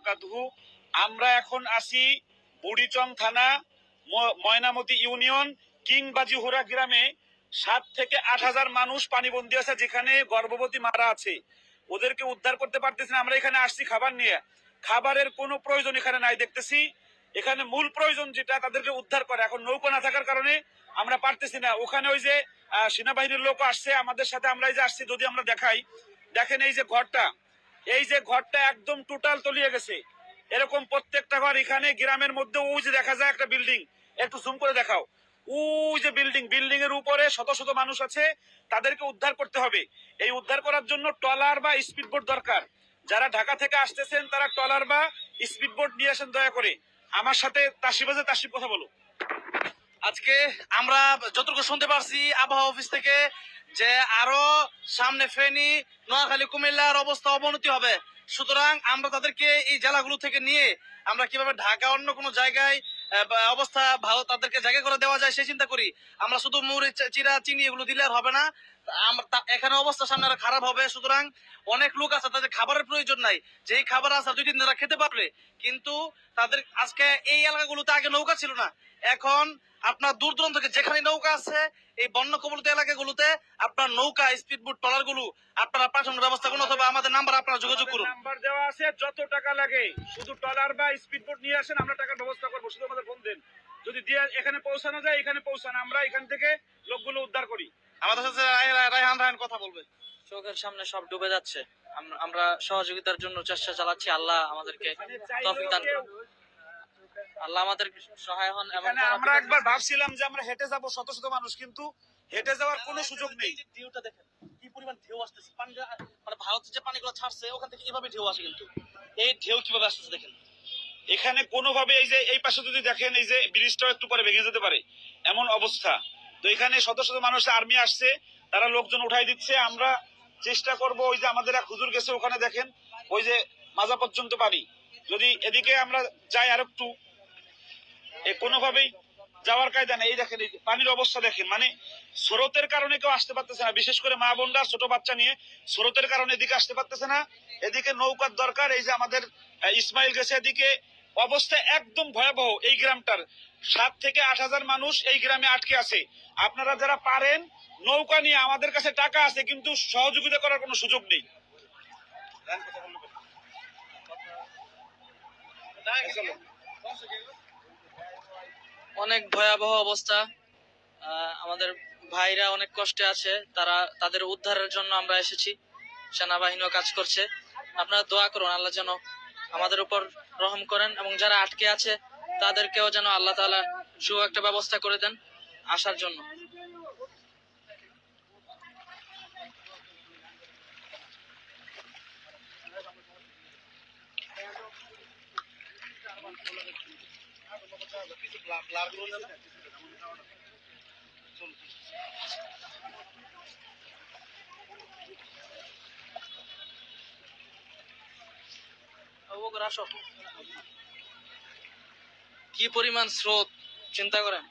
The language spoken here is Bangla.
বারাকাতুহু। আমরা এখন আছি বুড়িচং থানা ময়নামতি ইউনিয়ন কিংবাজিহুরা গ্রামে 7 থেকে 8,000 মানুষ পানিবন্দী আছে, যেখানে গর্ভবতী মারা আছে। ওদেরকে উদ্ধার করতে পারতেছি না। আমরা এখানে আসছি খাবার নিয়ে, খাবারের কোনো প্রয়োজন এখানে নাই দেখতেছি। এখানে মূল প্রয়োজন যেটা তাদেরকে উদ্ধার করে, এখন নৌকা না থাকার কারণে আমরা পারতেছি না। ওখানে ওই যে সেনাবাহিনীর লোক আসছে আমাদের সাথে, আমরা এই যে আসছি, যদি আমরা দেখাই, দেখেন এই যে ঘরটা, এই যে ঘরটা একদম টোটাল তলিয়ে গেছে। এরকম প্রত্যেকটা ঘর এখানে গ্রামের মধ্যে, ওই যে দেখা যায় একটা বিল্ডিং, একটু জুম করে দেখাও, ওই যে বিল্ডিং এর উপরে শত শত মানুষ আছে, তাদেরকে উদ্ধার করতে হবে। এই উদ্ধার করার জন্য ট্রলার বা স্পিডবোট দরকার। যারা ঢাকা থেকে আসতেছেন তারা ট্রলার বা স্পিডবোট নিয়ে আসেন দয়া করে। আমার সাথে তাসিফ আছে, তাসিফ কথা বলো। আজকে আমরা যতটুকু শুনতে পারছি আবহাওয়া অফিস থেকে যে আরো সামনে ফেনী, নোয়াখালী, কুমিল্লার অবস্থা অবনতি হবে। সুতরাং আমরা তাদেরকে এই জেলাগুলো থেকে নিয়ে আমরা কিভাবে ঢাকা অন্য কোনো জায়গায় অবস্থা ভালো তাদেরকে জায়গা করে দেওয়া যায় সেই চিন্তা করি। আমরা শুধু মুড়ি, চিরা, চিনি এগুলো দিলে আর হবে না। এখানে অবস্থা সামনে আরো খারাপ হবে। সুতরাং অনেক লোক আছে তাদের খাবারের প্রয়োজন নাই, যেই খাবার আছে 2 দিন তারা খেতে পারবে, কিন্তু তাদের আজকে এই এলাকাগুলোতে আগে নৌকা ছিল না। এখন আপনার দূর দূরান্ত থেকে যেখানে নৌকা আছে এই বন্য কবলিত এলাকাগুলোতে আপনার নৌকা, স্পিডবোট, ট্রলার গুলো আপনারা পাঠানোর ব্যবস্থা করুন, অথবা আমাদের নাম্বার আপনারা যোগাযোগ করুন। নাম্বার দেওয়া আছে, যত টাকা লাগে শুধু ট্রলার বা স্পিডবোট নিয়ে আসেন, আমরা টাকার ব্যবস্থা করবো। শুধু আমাদের ফোন দেন, যদি দিয়ে এখানে পৌঁছানো যায় এখানে পৌঁছান, আমরা এখান থেকে লোকগুলো উদ্ধার করি। আমাদের সাথে রায়হান কথা বলবে। চোখের সামনে সব ডুবে যাচ্ছে, আমরা সহযোগিতার জন্য চেষ্টা চালাচ্ছি। আল্লাহ আমাদেরকে তৌফিক দান করুন, আল্লাহ আমাদের সহায় হন। এবং আমরা একবার ভাবছিলাম যে আমরা হেঁটে যাব শত শত মানুষ, কিন্তু হেঁটে যাওয়ার কোনো সুযোগ নেই। ঢেউটা দেখেন কি পরিমাণ ঢেউ আসতেছে, পানিটা মানে ভারত যে পানিগুলো ছাড়ছে ওখান থেকে এভাবে ঢেউ আসে, কিন্তু এই ঢেউ কিভাবে আসতেছে দেখেন। এখানে কোনোভাবে এই যে এই পাশে যদি দেখেন, এই যে ব্রিজটাও একটু পরে ভেঙে যেতে পারে এমন অবস্থা। তো এখানে শত শত মানুষ, আর্মি আসছে, তারা লোকজন উঠাই দিচ্ছে। আমরা চেষ্টা করব, ওই যে আমাদের এক হুজুর গেছে ওখানে, দেখেন ওই যে মাজা পর্যন্ত পানি, যদি এদিকে আমরা যাই আর একটু, কোনোভাবেই যাওয়ার কায়দা নেই। এই দেখেন এই পানির অবস্থা দেখেন, মানে স্রোতের কারণে কেউ আসতে পারতেছে না, বিশেষ করে মা বোনরা ছোট বাচ্চা নিয়ে স্রোতের কারণে এদিকে আসতে পারতেছে না। এদিকে নৌকার দরকার। এই যে আমাদের ইসমাইল গেছে এদিকে, অবস্থা একদম ভয়াবহ। এই গ্রামটার 7 থেকে 8,000 মানুষ এই গ্রামে আটকে আছে। আপনারা যারা পারেন নৌকা নিয়ে, আমাদের কাছে টাকা আছে কিন্তু সহযোগিতা করার কোনো সুযোগ নেই। অনেক ভয়াবহ অবস্থা। আমাদের ভাইরা অনেক কষ্টে আছে, তাদের উদ্ধারের জন্য আমরা এসেছি। সেনাবাহিনীও কাজ করছে। আপনারা দোয়া করুন আল্লাহ যেন আমাদের উপর রহম করেন, এবং যারা আটকে আছে তাদেরকেও যেন আল্লাহ তাআলা সু একটা ব্যবস্থা করে দেন আসার জন্য। কি পরিমাণ স্রোত চিন্তা করেন।